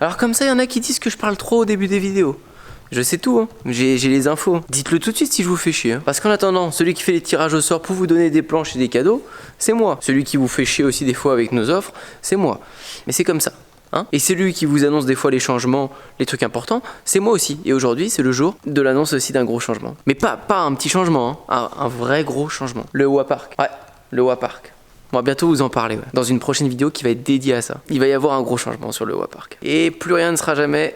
Alors comme ça, il y en a qui disent que je parle trop au début des vidéos. Je sais tout, hein. J'ai les infos. Dites-le tout de suite si je vous fais chier. Hein. Parce qu'en attendant, celui qui fait les tirages au sort pour vous donner des planches et des cadeaux, c'est moi. Celui qui vous fait chier aussi des fois avec nos offres, c'est moi. Mais c'est comme ça. Hein, et celui qui vous annonce des fois les changements, les trucs importants, c'est moi aussi. Et aujourd'hui, c'est le jour de l'annonce aussi d'un gros changement. Mais pas un petit changement, hein, un vrai gros changement. Le Wapark. Ouais, le Wapark. On va bientôt vous en parler, ouais, dans une prochaine vidéo qui va être dédiée à ça. Il va y avoir un gros changement sur le Wapark. Et plus rien ne sera jamais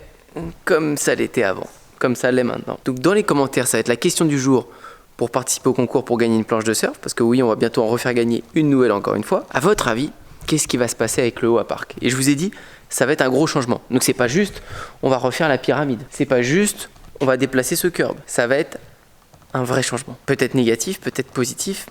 comme ça l'était avant. Comme ça l'est maintenant. Donc dans les commentaires, ça va être la question du jour pour participer au concours pour gagner une planche de surf. Parce que oui, on va bientôt en refaire gagner une nouvelle encore une fois. À votre avis, qu'est-ce qui va se passer avec le Wapark? Et je vous ai dit, ça va être un gros changement. Donc c'est pas juste, on va refaire la pyramide. C'est pas juste, on va déplacer ce curb. Ça va être un vrai changement. Peut-être négatif, peut-être positif.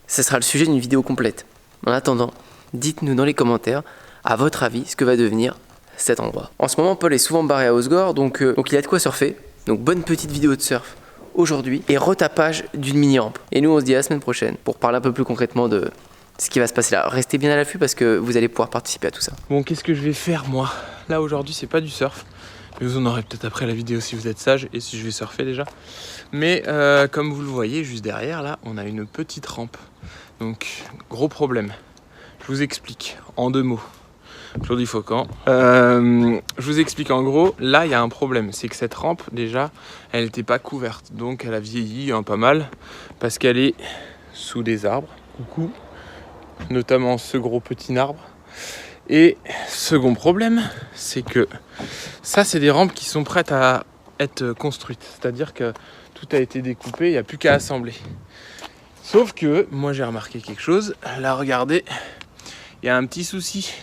Ce sera le sujet d'une vidéo complète. En attendant, dites-nous dans les commentaires, à votre avis, ce que va devenir cet endroit. En ce moment, Paul est souvent barré à Osgore, donc il a de quoi surfer. Donc bonne petite vidéo de surf aujourd'hui et retapage d'une mini-rampe. Et nous, on se dit à la semaine prochaine pour parler un peu plus concrètement de ce qui va se passer là. Restez bien à l'affût parce que vous allez pouvoir participer à tout ça. Bon, qu'est-ce que je vais faire moi? Là aujourd'hui, c'est pas du surf. Mais vous en aurez peut-être après la vidéo si vous êtes sage et si je vais surfer déjà. Mais comme vous le voyez, juste derrière là, on a une petite rampe. Donc, gros problème. Je vous explique en 2 mots. Claudie Faucan. Je vous explique en gros, là il y a un problème. C'est que cette rampe, déjà, elle n'était pas couverte. Donc elle a vieilli pas mal parce qu'elle est sous des arbres. Coucou. Notamment ce gros petit arbre. Et second problème, c'est que ça c'est des rampes qui sont prêtes à être construites. C'est-à-dire que tout a été découpé, il n'y a plus qu'à assembler. Sauf que moi j'ai remarqué quelque chose. Là regardez, il y a un petit souci.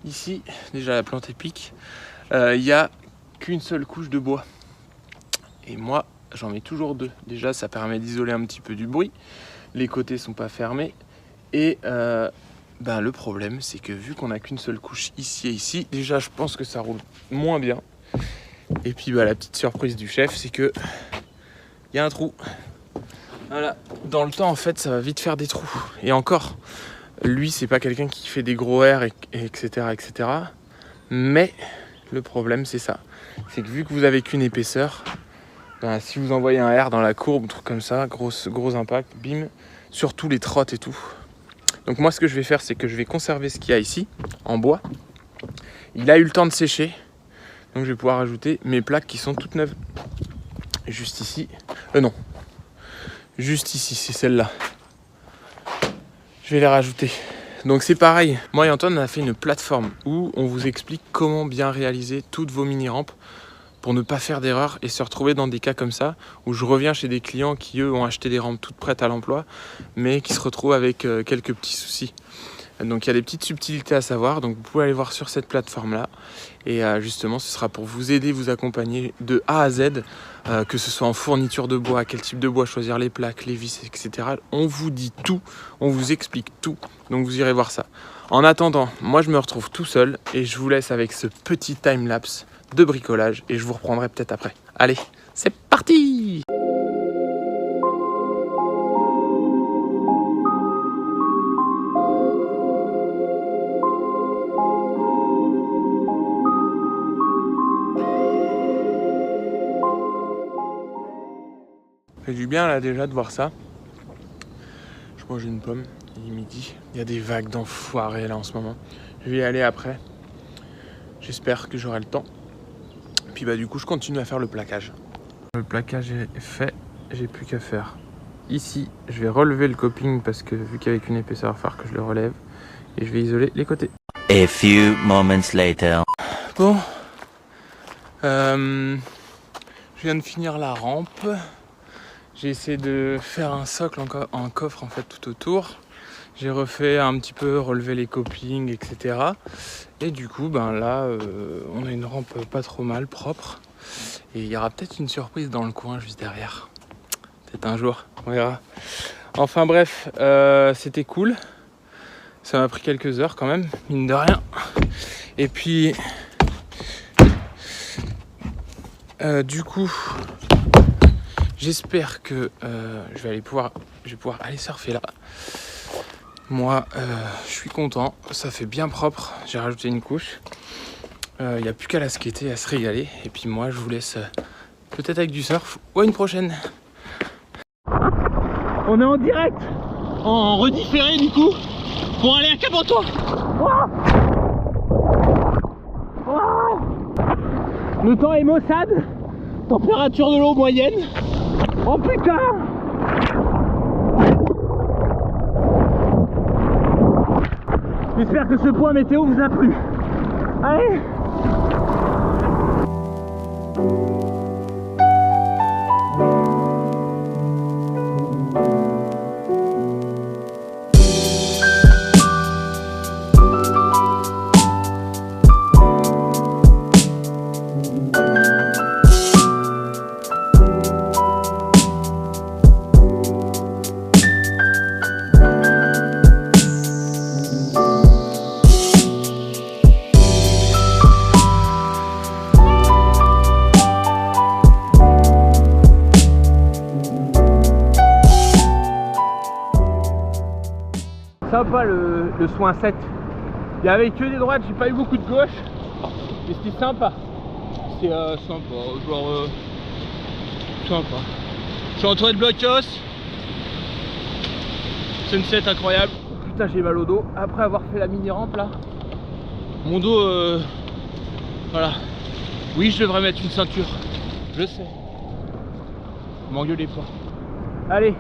Ici, déjà la plante est pique, il n'y a qu'une seule couche de bois. Et moi j'en mets toujours 2. Déjà ça permet d'isoler un petit peu du bruit. Les côtés sont pas fermés. Et le problème, c'est que vu qu'on n'a qu'une seule couche ici et ici, déjà je pense que ça roule moins bien. Et puis la petite surprise du chef, c'est que il y a un trou. Voilà. Dans le temps, en fait, ça va vite faire des trous. Et encore, lui, c'est pas quelqu'un qui fait des gros airs, etc., etc. Mais le problème, c'est ça. C'est que vu que vous avez qu'une épaisseur, si vous envoyez un air dans la courbe, un truc comme ça, gros impact, bim, surtout les trottes et tout. Donc moi ce que je vais faire, c'est que je vais conserver ce qu'il y a ici, en bois. Il a eu le temps de sécher, donc je vais pouvoir ajouter mes plaques qui sont toutes neuves. Juste ici, non, juste ici, c'est celle-là. Je vais les rajouter. Donc c'est pareil, moi et Antoine on a fait une plateforme où on vous explique comment bien réaliser toutes vos mini-rampes pour ne pas faire d'erreur et se retrouver dans des cas comme ça où je reviens chez des clients qui eux ont acheté des rampes toutes prêtes à l'emploi mais qui se retrouvent avec quelques petits soucis. Donc il y a des petites subtilités à savoir, donc vous pouvez aller voir sur cette plateforme là et justement ce sera pour vous aider, vous accompagner de A à Z, que ce soit en fourniture de bois, quel type de bois choisir, les plaques, les vis, etc. On vous dit tout, on vous explique tout, donc vous irez voir ça. En attendant, moi je me retrouve tout seul et je vous laisse avec ce petit time-lapse de bricolage et je vous reprendrai peut-être après. Allez, c'est parti! Ça fait du bien là déjà de voir ça. Je mange une pomme, il est midi. Il y a des vagues d'enfoirés là en ce moment. Je vais y aller après. J'espère que j'aurai le temps. Puis du coup je continue à faire le plaquage. Le plaquage est fait, j'ai plus qu'à faire. Ici je vais relever le coping parce que vu qu'avec une épaisseur, il va falloir que je le relève. Et je vais isoler les côtés. A few moments later. Bon. Je viens de finir la rampe. J'ai essayé de faire un socle en coffre en fait tout autour. J'ai refait un petit peu, relevé les copings, etc. Et du coup, là, on a une rampe pas trop mal, propre. Et il y aura peut-être une surprise dans le coin, juste derrière. Peut-être un jour, on verra. Enfin bref, c'était cool. Ça m'a pris quelques heures quand même, mine de rien. Et puis, du coup, j'espère que je vais pouvoir aller surfer là. Moi, je suis content, ça fait bien propre, j'ai rajouté une couche. Il n'y a plus qu'à la skater, à se régaler. Et puis moi, je vous laisse peut-être avec du surf ou à une prochaine. On est en direct, en redifféré du coup, pour aller à Cap-Antoine. Le temps est maussade, température de l'eau moyenne. Oh putain! J'espère que ce point météo vous a plu. Allez! Sympa le soin 7. Il y avait que des droites, j'ai pas eu beaucoup de gauche, mais c'était sympa. C'est sympa, genre sympa. Je suis entouré de blocos. Sunset incroyable. Putain, j'ai mal au dos après avoir fait la mini rampe là. Mon dos, voilà. Oui, je devrais mettre une ceinture. Je sais. M'engueulez pas. Allez.